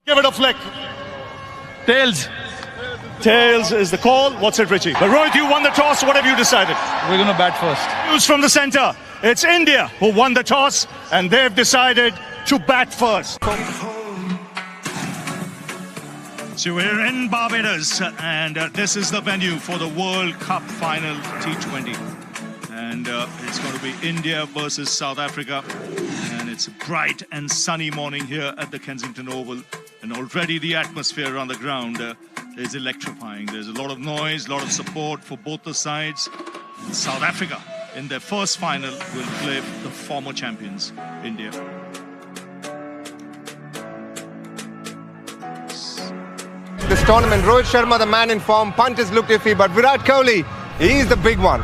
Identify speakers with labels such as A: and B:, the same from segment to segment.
A: Give it a flick.
B: Tails.
A: Tails is the call. What's it, Richie? But Rohit, you won the toss. What have you decided?
B: We're going to bat first.
A: News from the centre. It's India who won the toss, and they've decided to bat first. So we're in Barbados, and this is the venue for the World Cup final T20. And it's going to be India versus South Africa. And it's a bright and sunny morning here at the Kensington Oval. And already the atmosphere on the ground is electrifying. There's a lot of noise, a lot of support for both the sides. And South Africa, in their first final, will play the former champions, India.
C: This tournament, Rohit Sharma, the man in form, punt has looked iffy, but Virat Kohli, he's the big one.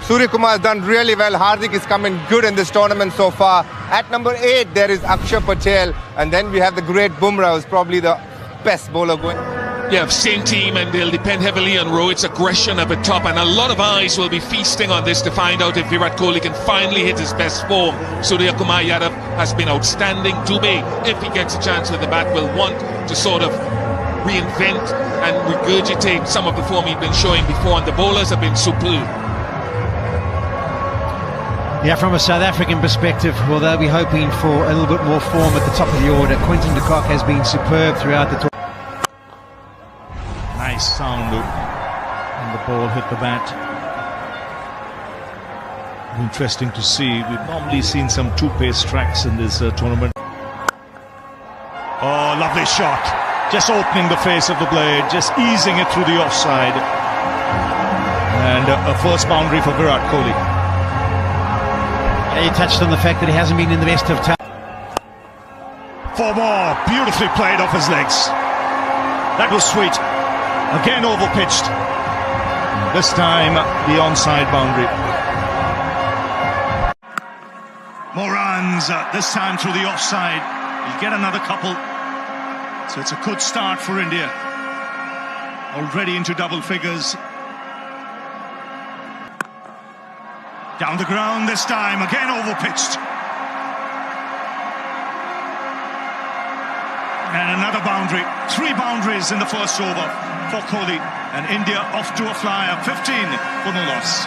C: Surya Kumar has done really well. Hardik is coming good in this tournament so far. At number 8, there is Akshar Patel, and then we have the great Bumrah, who's probably the best bowler going.
D: Yeah, same team, and they'll depend heavily on Rohit's aggression up at top, and a lot of eyes will be feasting on this to find out if Virat Kohli can finally hit his best form. Surya Kumar Yadav has been outstanding. Dubey, if he gets a chance with the bat, will want to sort of reinvent and regurgitate some of the form he'd been showing before, and the bowlers have been superb.
E: Yeah, from a South African perspective, well, they'll be hoping for a little bit more form at the top of the order. Quinton de Kock has been superb throughout the tournament.
A: Nice sound, and the ball hit the bat. Interesting to see. We've normally seen some two-pace tracks in this tournament. Oh, lovely shot. Just opening the face of the blade, just easing it through the offside. And a first boundary for Virat Kohli.
E: You touched on the fact that he hasn't been in the best of times.
A: 4 more, beautifully played off his legs. That was sweet. Again overpitched. This time the onside boundary. More runs, this time through the offside. He'll get another couple. So it's a good start for India. Already into double figures. Down the ground this time, again overpitched. And another boundary. 3 boundaries in the first over for Kohli. And India off to a flyer, 15 for no loss.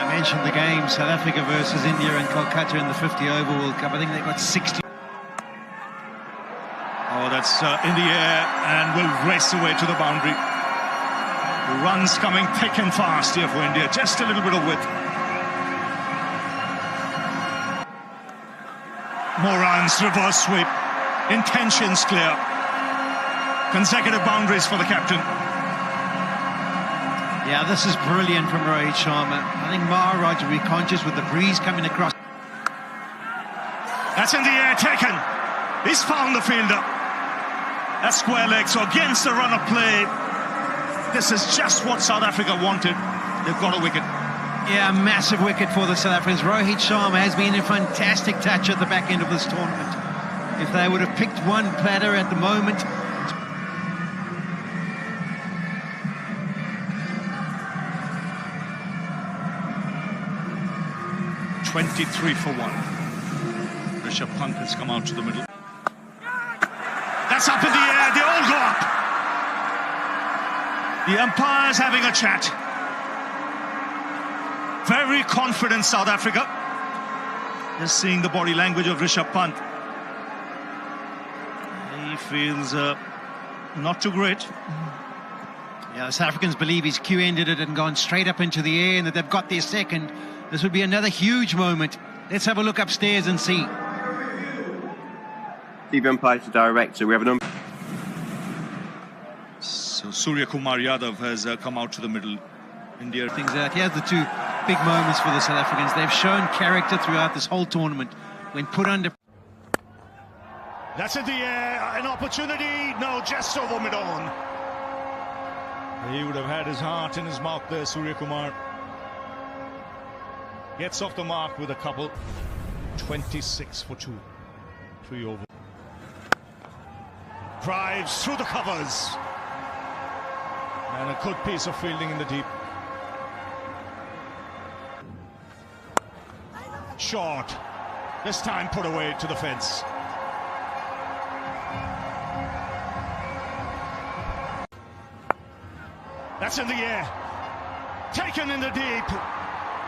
E: I mentioned the game, South Africa versus India in Kolkata in the 50-over World Cup. I think they got 60.
A: Oh, that's in the air and will race away to the boundary. Runs coming thick and fast here for India. Just a little bit of width. More runs, reverse sweep. Intentions clear. Consecutive boundaries for the captain.
E: Yeah, this is brilliant from Rohit Sharma. I think Maharaj will be conscious with the breeze coming across.
A: That's in the air, taken. He's found the fielder. That's square leg, so against the run of play. This is just what South Africa wanted. They've got a wicket.
E: Yeah, massive wicket for the South Africans. Rohit Sharma has been a fantastic touch at the back end of this tournament. If they would have picked one platter at the moment.
A: (23 for 1). Rishabh Pant has come out to the middle. That's up in the air. They all go up. The umpire's having a chat. Very confident South Africa. Just seeing the body language of Rishabh Pant. He feels not too great.
E: Yeah, the South Africans believe his cue ended it and gone straight up into the air and that they've got their second. This would be another huge moment. Let's have a look upstairs and see.
F: TV umpire to director. We have an umpire.
A: So Surya Kumar Yadav has come out to the middle. India.
E: Things out. Here's the 2 big moments for the South Africans. They've shown character throughout this whole tournament. When put under...
A: That's in the air. An opportunity. No, just over mid-on. He would have had his heart in his mouth there, Surya Kumar. Gets off the mark with a couple. 26 for 2. 3 over. Drives through the covers. And a good piece of fielding in the deep. Short. This time put away to the fence. That's in the air. Taken in the deep.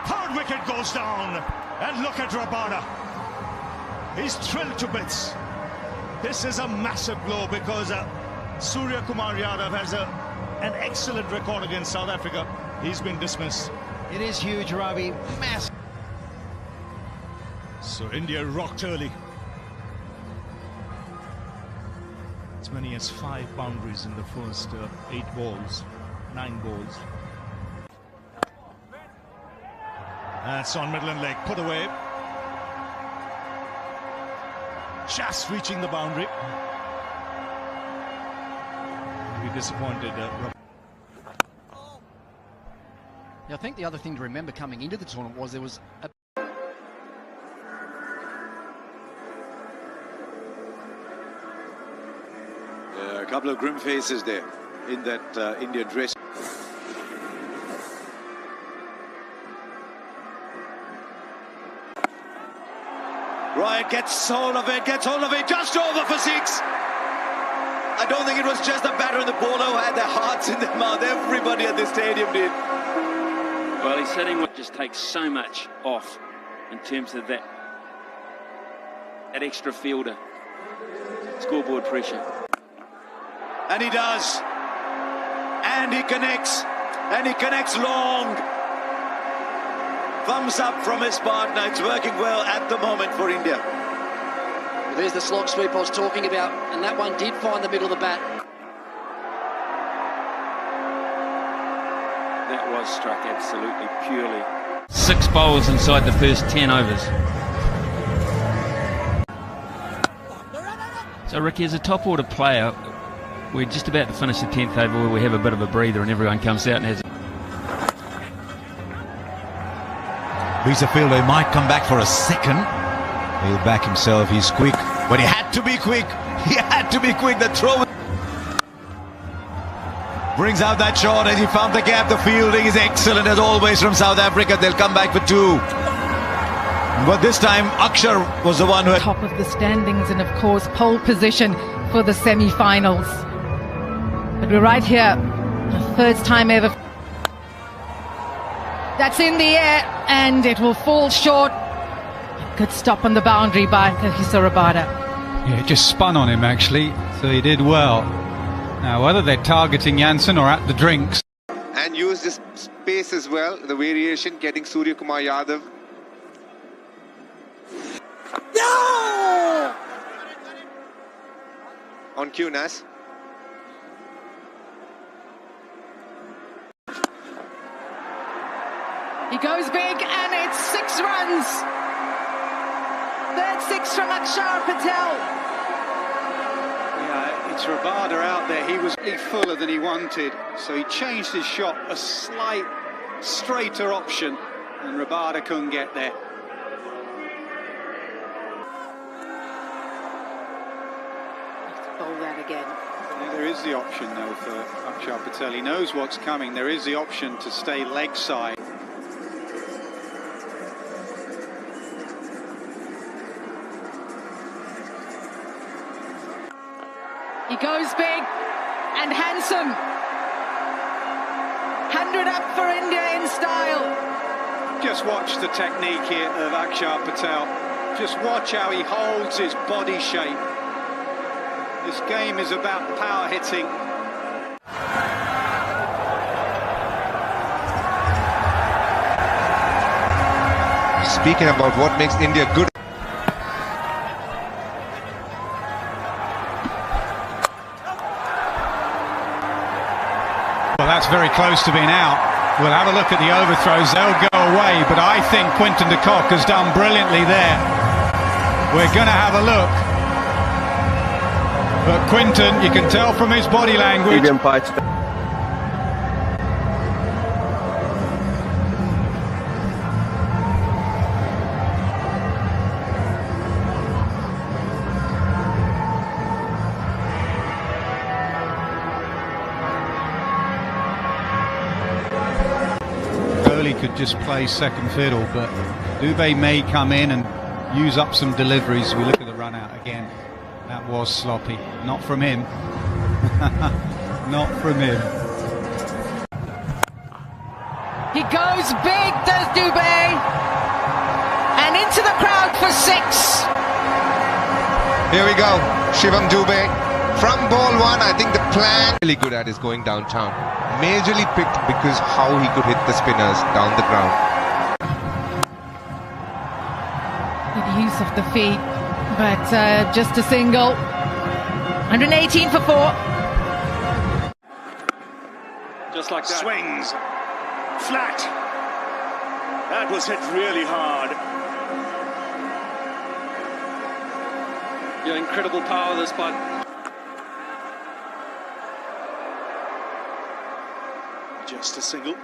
A: Third wicket goes down. And look at Rabada. He's thrilled to bits. This is a massive blow because Surya Kumar Yadav has an excellent record against South Africa. He's been dismissed.
E: It is huge, Ravi. Massive.
A: So India rocked early. As many as 5 boundaries in the first 8 balls, 9 balls. That's on middle and leg, put away. Just reaching the boundary. Be disappointed.
G: I think the other thing to remember coming into the tournament was there was a
H: couple of grim faces there in that Indian dress. Ryan gets hold of it, just over for 6. I don't think it was just the batter and the bowler who had their hearts in their mouth. Everybody at the stadium did.
I: Well, his setting just takes so much off in terms of that extra fielder. Scoreboard pressure.
H: And he does. And he connects. And he connects long. Thumbs up from his partner. It's working well at the moment for India.
G: Well, there's the slog sweep I was talking about, and that one did find the middle of the bat.
I: That was struck absolutely purely. 6 bowls inside the first 10 overs. So Ricky, as a top order player, we're just about to finish the 10th over where we have a bit of a breather and everyone comes out and has...
J: He's a fielder, he might come back for a second. He'll back himself, he's quick. But he had to be quick. He had to be quick. The throw brings out that shot and he found the gap. The fielding is excellent as always from South Africa. They'll come back for 2. But this time Akshar was the one who had
K: top of the standings and of course pole position for the semi-finals. But we're right here, the first time ever. That's in the air and it will fall short. Good stop on the boundary by Kahisa Rabada.
B: Yeah, it just spun on him actually, so he did well. Now whether they're targeting Jansen or at the drinks.
C: And use this space as well, the variation, getting Surya Kumar Yadav. No! On cue, Nas.
K: He goes big and it's 6 runs. Third 6 from Akshar Patel.
L: Yeah, it's Rabada out there. He was fuller than he wanted, so he changed his shot, a slight straighter option, and Rabada couldn't get there.
K: Let's bowl that again.
L: Yeah, there is the option though for Akshar Patel. He knows what's coming. There is the option to stay leg side.
K: He goes big and handsome. 100 up for India in style.
L: Just watch the technique here of Akshar Patel. Just watch how he holds his body shape. This game is about power hitting.
C: Speaking about what makes India good.
B: Well, that's very close to being out. We'll have a look at the overthrows. They'll go away, but I think Quinton de Kock has done brilliantly there. We're going to have a look. But Quinton, you can tell from his body language.
L: Could just play second fiddle, but Dubé may come in and
B: use up some deliveries. We look at the run out again. That was sloppy. Not from him. Not from him.
K: He goes big, does Dubé. And into the crowd for 6.
C: Here we go, Shivam Dubé. From ball 1, I think the plan really good at is going downtown. Majorly picked because how he could hit the spinners down the ground.
K: Good use of the feet, but just a single. 118 for 4.
L: Just like that.
A: Swings. Flat. That was hit really hard.
L: Yeah, incredible power this bud.
A: Just a single.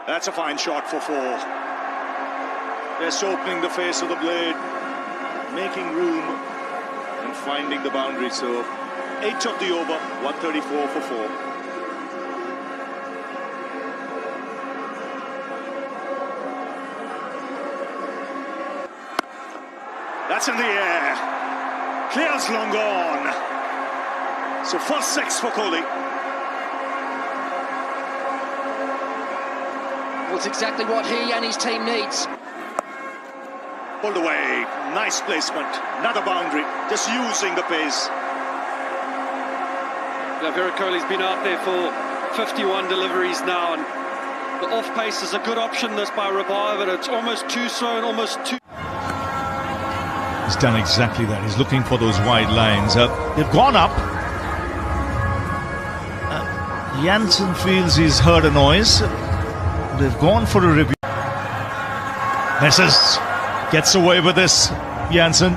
A: That's a fine shot for 4. Just opening the face of the blade, making room and finding the boundary. So 8 of the over, 134 for 4. That's in the air. Clears long gone. So first 6 for Kohli.
G: Well, it's exactly what he and his team needs.
A: Pulled away. Nice placement. Another boundary. Just using the pace.
L: Yeah, Virat Kohli's been out there for 51 deliveries now, and the off pace is a good option this by Rabai, but it's almost too slow and almost too...
A: He's done exactly that. He's looking for those wide lines. They've gone up. Jansen feels he's heard a noise. They've gone for a review. Misses. Gets away with this, Jansen.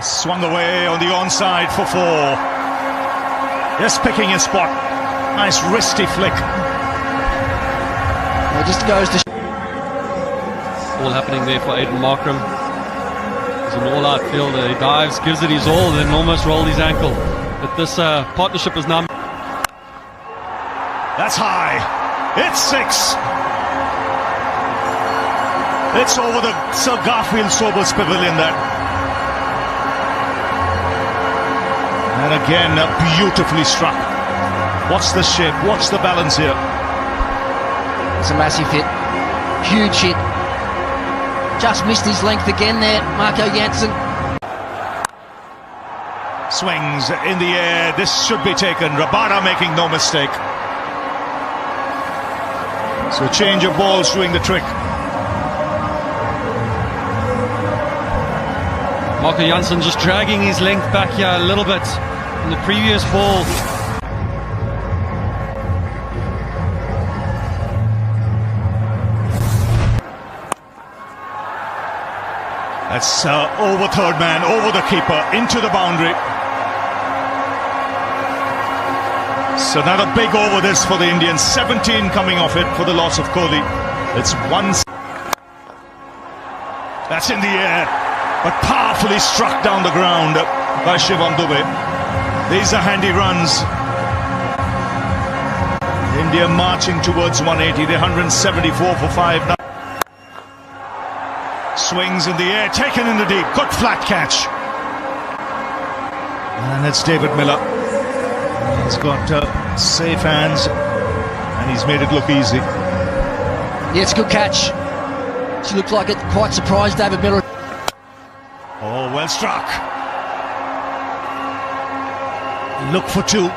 A: Swung away on the onside for 4. Just picking his spot. Nice wristy flick.
G: It just goes to...
M: All happening there for Aiden Markram. He's an all-out fielder. He dives, gives it his all, then almost rolled his ankle. But this partnership is now...
A: That's high. It's 6. It's over the Sir Garfield Sobers Pavilion there. And again, beautifully struck. Watch the shape, watch the balance here.
G: It's a massive hit. Huge hit. Just missed his length again there, Marco Jansen.
A: Swings in the air. This should be taken. Rabada making no mistake. So change of balls doing the trick.
M: Marco Jansen just dragging his length back here a little bit in the previous ball.
A: That's over third man, over the keeper, into the boundary. So another big over this for the Indians. 17 coming off it for the loss of Kohli. It's 1. That's in the air, but powerfully struck down the ground by Shivam Dubé. These are handy runs. India marching towards 180. They're 174 for 5 now. Swings in the air, taken in the deep. Good flat catch. And it's David Miller. He's got safe hands and he's made it look easy.
G: Yeah, it's a good catch. She looked like it, quite surprised David Miller.
A: Oh, well struck. Look for 2.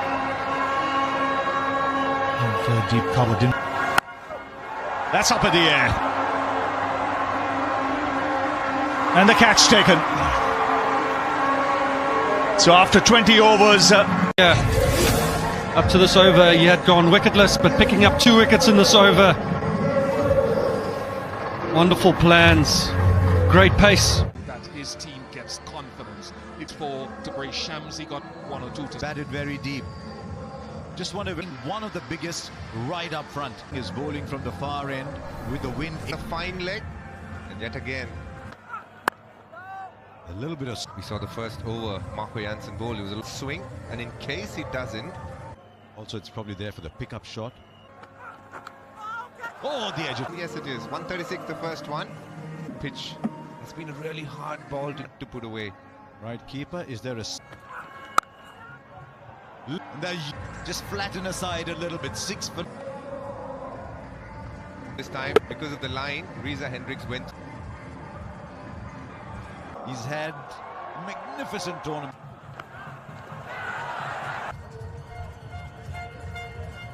A: And deep cover didn't. That's up in the air. And the catch taken. So after 20 overs...
M: yeah, up to this over, he had gone wicketless, but picking up 2 wickets in this over. Wonderful plans. Great pace.
D: That his team gets confidence. It's for Tabraiz Shams. He got 1 or 2 to...
J: Batted very deep. Just one of the biggest right up front. Is bowling from the far end with the wind.
C: A fine leg. And yet again.
J: A little bit of...
C: We saw the first over, Marco Jansen bowled. It was a little swing, and in case he doesn't...
J: Also, it's probably there for the pickup shot. Oh, the edge of...
C: Yes, it is. 136, the first one. Pitch. It's been a really hard ball to put away.
J: Right keeper, is there a... They're just flatten aside a little bit. 6 for...
C: This time, because of the line, Reza Hendricks went...
J: He's had a magnificent tournament.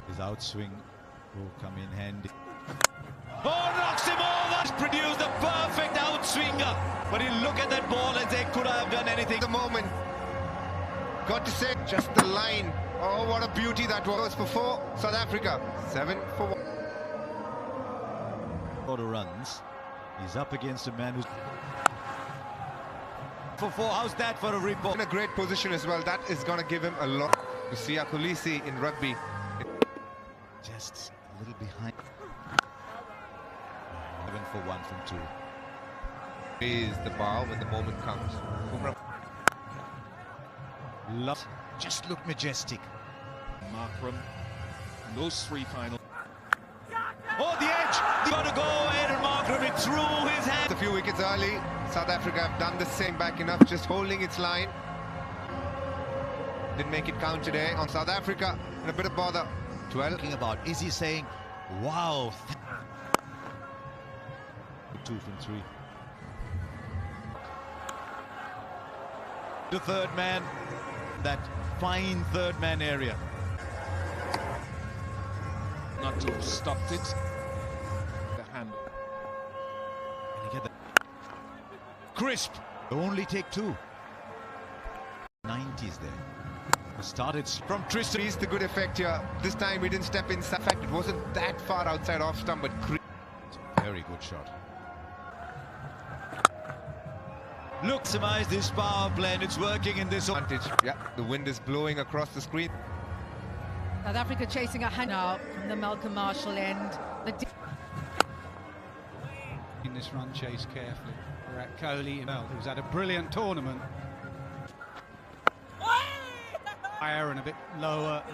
J: His outswing will come in handy. Oh, knocks him over! He's produced the perfect outswinger. But you look at that ball and say, could I have done anything?
C: At the moment, got to say, just the line. Oh, what a beauty that was for 4. South Africa, 7 for 1.
J: Order runs. He's up against a man who's... For 4, how's that for a report?
C: In a great position as well. That is going to give him a lot. To see Akulisi in rugby.
J: Just a little behind. 7 for 1 from 2.
C: Is the bar when the moment comes.
J: Just look majestic.
D: Markram, those 3 final.
J: Oh, the edge! They got to go ahead and Markram it through his hand.
C: A few wickets early. South Africa have done the same back enough, just holding its line. Didn't make it count today on South Africa. And a bit of bother. 12.
J: Thinking about, is he saying, wow? 2 from 3. The third man, that fine third man area.
D: Not to have stopped it. The hand.
J: And you get the crisp. Only take 2. 90s there. Started from Tristan.
C: He's the good effect here. This time he didn't step inside. In fact, it wasn't that far outside off stump, but
J: very good shot. Look, maximize this power play, and it's working in this
C: advantage. Yeah, the wind is blowing across the screen.
K: South Africa chasing a hand now from the Malcolm Marshall end.
B: In this run chase carefully. Virat Kohli, who's had a brilliant tournament. Higher and a bit lower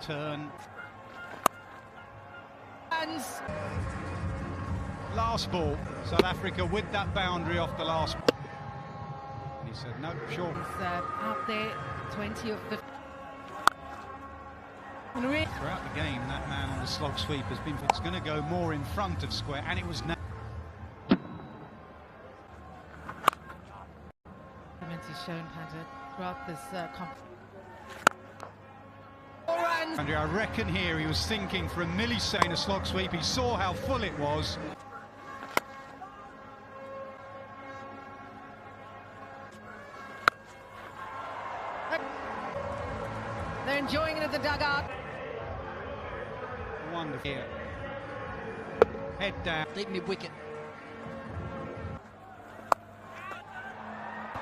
B: turn.
K: Hands.
B: Last ball, South Africa with that boundary off the last. And he said, no, sure.
K: He's out there, 20 of 50.
B: Throughout the game, that man on the slog sweep has been. It's going to go more in front of square, and it was now.
K: He's shown Pandya throughout this competition.
B: Andrew, I reckon here he was thinking for a millisecond a slog sweep. He saw how full it was.
K: They're enjoying it at the dugout.
B: Wonderful here. Head down.
G: Deep mid wicket.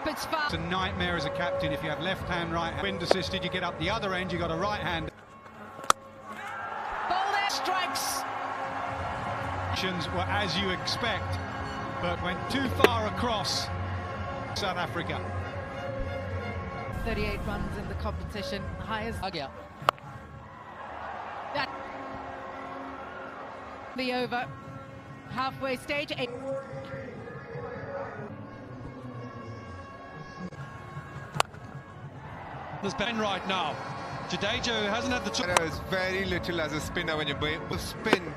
K: It's far.
B: It's a nightmare as a captain if you have left hand, right hand. Wind assisted, you get up the other end, you got a right hand.
K: Ball there, strikes.
B: Actions were as you expect, but went too far across South Africa.
K: 38 runs in the competition, highest.
G: Again.
K: That the over halfway stage. 8.
M: There's Ben right now. Jadeja hasn't had the chance.
C: There is very little as a spinner when you spin,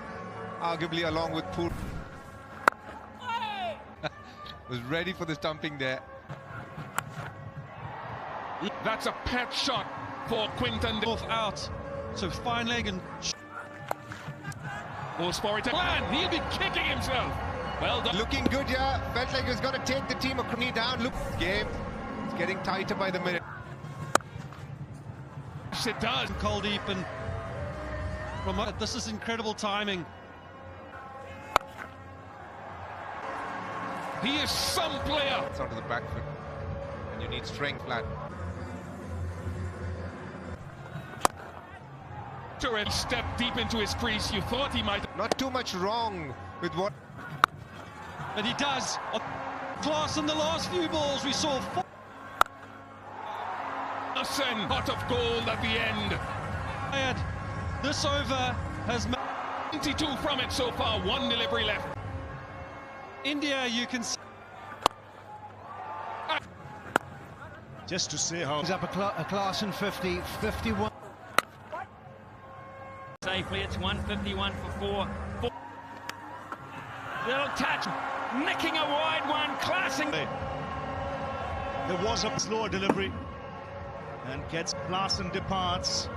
C: arguably along with Poor. Was ready for the stumping there.
D: That's a pet shot for Quinton.
M: Both out. So fine leg and...
D: Will Sporry plan. He'll be kicking himself. Well done.
C: Looking good, yeah. Felt like he was going to take the team a knee down. Look, game. It's getting tighter by the minute.
D: It does.
M: Kuldeep and from this is incredible timing.
D: He is some player.
C: It's onto the back foot, and you need strength, lad.
D: He stepped deep into his crease. You thought he might.
C: Not too much wrong with what.
M: But he does. Class in the last few balls, we saw
D: pot of gold at the end.
M: This over has
D: 22 from it so far, one delivery left.
M: India, you can see.
A: Just to see how...
E: He's up a class in 50, 51.
I: Safely, it's 151 for 4. Little touch, nicking a wide one, classing.
A: There was a slower delivery and gets blast and departs.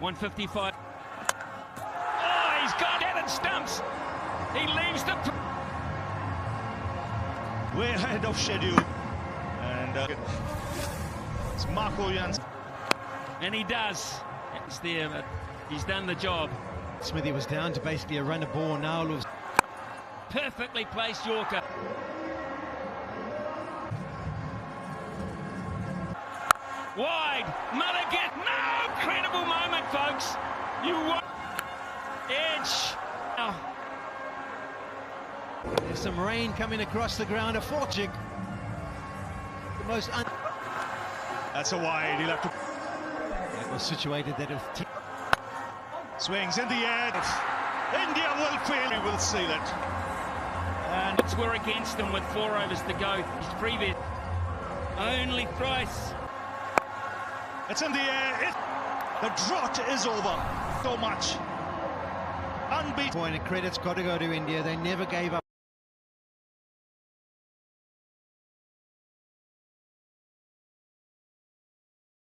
I: $155. Oh, he's got it and stumps. He leaves the...
A: Way ahead of schedule. And it's Marco Jansen.
I: And he does. It's there, but he's done the job.
E: Smithy was down to basically a runner ball. Now looks
I: perfectly placed Yorker. Wide. Mulligan. No! Incredible moment, folks. You won. Edge. Oh.
E: There's some rain coming across the ground. A fortune. The most.
A: That's a wide. He'll have to.
E: That was situated that if
A: swings in the air. India will fail. We will see that.
I: And it's we're against them with 4 overs to go. His previous only thrice.
A: It's in the air. The drought is over. So much. Unbeaten.
E: Point of credit's got to go to India. They never gave up.